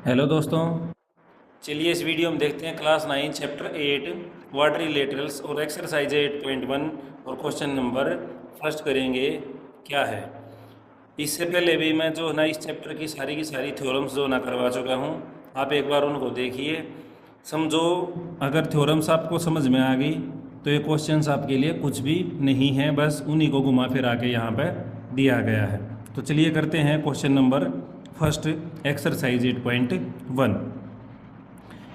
Hello दोस्तों, चलिए इस वीडियो में देखते हैं क्लास 9 चैप्टर 8 क्वाड्रिलेटरल्स और एक्सरसाइज 8.1 और क्वेश्चन नंबर फर्स्ट करेंगे क्या है। इससे पहले भी मैं जो है ना इस चैप्टर की सारी थ्योरम्स जो ना करवा चुका हूँ, आप एक बार उनको देखिए, समझो। अगर थ्योरम्स आपको समझ में आ गई तो ये क्वेश्चंस आपके लिए कुछ भी नहीं है, बस उन्हीं को घुमा फिरा के यहाँ पे दिया गया है। तो चलिए करते हैं question number first, exercise 8.1।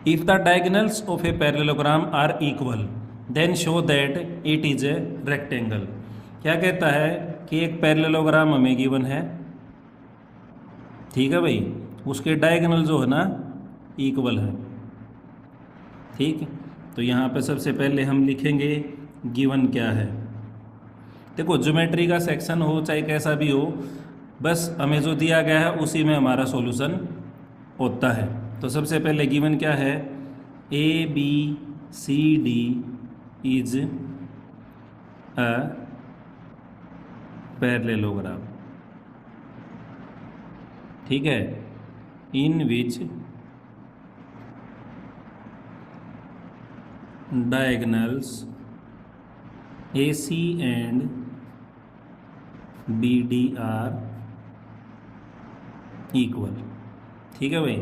If the diagonals of a parallelogram are equal then show that it is a rectangle. क्या कहता है कि एक पैरेललोग्राम हमें गिवन है, ठीक है भाई, उसके डायगोनल जो है ना इक्वल है, ठीक। तो यहाँ पे सबसे पहले हम लिखेंगे गिवन क्या है। देखो, ज्योमेट्री का सेक्शन हो चाहे कैसा भी हो, बस हमें जो दिया गया है उसी में हमारा सॉल्यूशन होता है। तो सबसे पहले गिवन क्या है, A B C D is a parallelogram, ठीक है, in which diagonals A C and B D are equal. ठीक है भाई,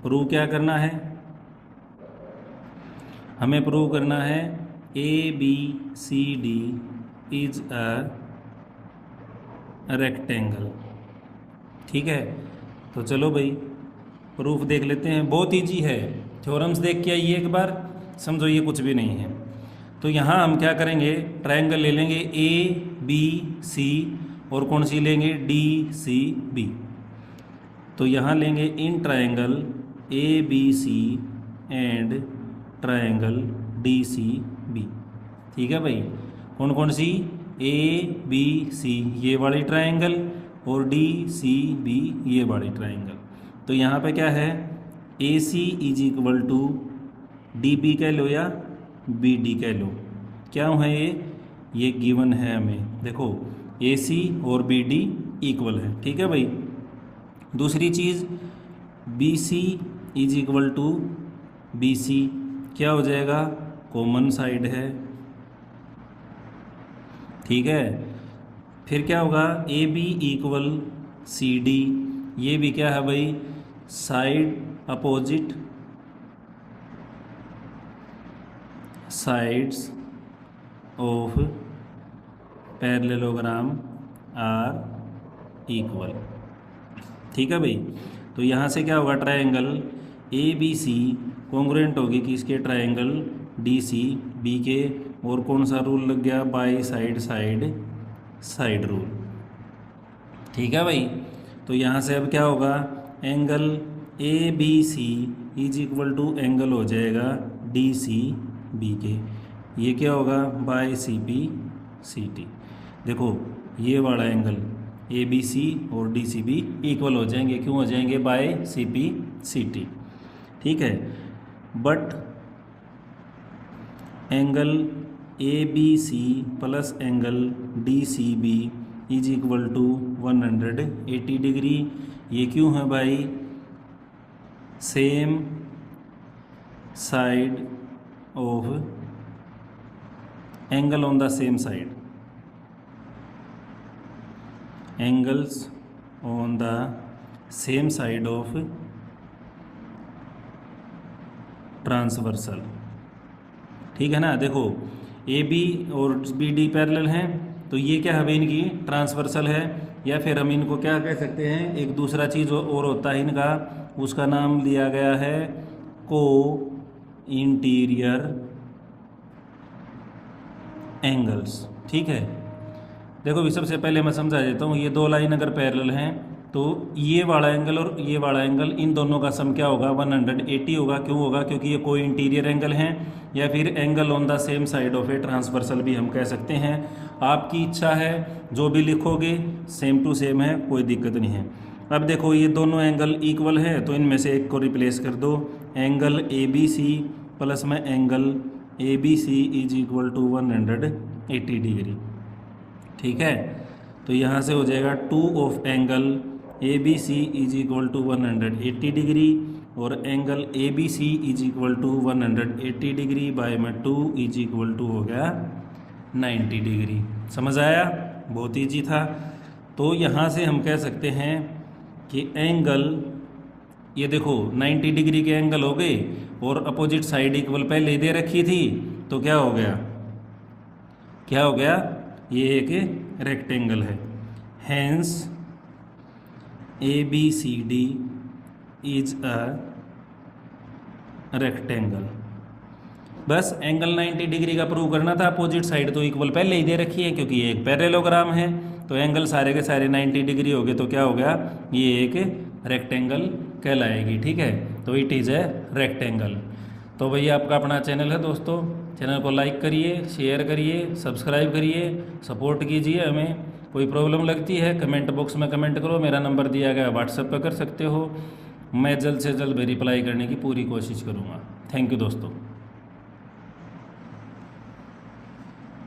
प्रूव क्या करना है, हमें प्रूव करना है A B C D is a rectangle. ठीक है, तो चलो भाई प्रूफ देख लेते हैं। बहुत ईजी है, थ्योरम्स देख के आइए एक बार, समझो ये कुछ भी नहीं है। तो यहाँ हम क्या करेंगे, ट्रायंगल ले लेंगे ए बी सी, और कौन सी लेंगे, डी सी बी। तो यहाँ लेंगे in triangle A B C and triangle D C B. ठीक है भाई, कौन कौन सी, ए बी सी ये वाली ट्रायंगल और डी सी बी ये वाली ट्रायंगल। तो यहाँ पे क्या है, A C is equal to D B कह लो या बी डी कह लो, क्या है ये गिवन है हमें। देखो ए सी और बी डी इक्वल है, ठीक है भाई। दूसरी चीज़ B C is equal to B C, क्या हो जाएगा, कॉमन साइड है, ठीक है। फिर क्या होगा, A B equal C D, ये भी क्या है भाई, side opposite sides of parallelogram are equal. ठीक है भाई, तो यहाँ से क्या होगा, triangle A B C congruent होगी कि इसके ट्रायंगल डी सी बी के, और कौन सा रूल लग गया, by side side side rule. ठीक है भाई, तो यहाँ से अब क्या होगा, angle A B C is equal to angle हो जाएगा डी सी बी के, ये क्या होगा, by C P C T. देखो ये वाला एंगल ए बी सी और डी सी बी इक्वल हो जाएंगे, क्यों हो जाएंगे, by C P C T. ठीक है, but angle A B C plus angle D C B is equal to 180 degree. ये क्यों है भाई, same side of angle on the same side, angles on the same side of transversal. ठीक है ना, देखो ए बी और B D parallel हैं, तो ये क्या है, इनकी ट्रांसवर्सल है, या फिर हम इनको क्या कह सकते हैं, एक दूसरा चीज़ और होता है इनका, उसका नाम दिया गया है को इंटीरियर एंगल्स। ठीक है, देखो भी सबसे पहले मैं समझा देता हूँ, ये दो लाइन अगर पैरेलल हैं तो ये वाला एंगल और ये वाला एंगल, इन दोनों का सम क्या होगा, 180 होगा। क्यों होगा, क्योंकि ये कोई इंटीरियर एंगल हैं, या फिर angle on the same side of a transversal भी हम कह सकते हैं। आपकी इच्छा है, जो भी लिखोगे सेम टू सेम है, कोई दिक्कत नहीं है। अब देखो ये दोनों एंगल इक्वल है, तो इनमें से एक को रिप्लेस कर दो, angle A B C plus में angle A B C is equal to 180 degree. ठीक है, तो यहाँ से हो जाएगा 2 of angle A B C is equal to 180 degree और angle A B C is equal to 180 degree by में 2 इज इक्वल टू हो गया 90 डिग्री। समझ आया? बहुत ईजी था। तो यहाँ से हम कह सकते हैं कि एंगल, ये देखो 90 डिग्री के एंगल हो गए और अपोजिट साइड इक्वल पहले ही दे रखी थी, तो क्या हो गया, क्या हो गया, ये एक रेक्टेंगल है। Hence A B C D is a rectangle. बस एंगल 90 डिग्री का प्रूव करना था। अपोजिट साइड तो इक्वल पहले ही दे रखी है क्योंकि ये एक पैरेललोग्राम है, तो एंगल सारे के सारे 90 डिग्री हो गए, तो क्या हो गया, ये एक रेक्टेंगल कहलाएगी। ठीक है, तो इट इज़ ए रेक्टेंगल। तो भैया आपका अपना चैनल है दोस्तों, चैनल को लाइक करिए, शेयर करिए, सब्सक्राइब करिए, सपोर्ट कीजिए हमें। कोई प्रॉब्लम लगती है कमेंट बॉक्स में कमेंट करो, मेरा नंबर दिया गया, व्हाट्सएप पर कर सकते हो। मैं जल्द से जल्द रिप्लाई करने की पूरी कोशिश करूँगा। थैंक यू दोस्तों।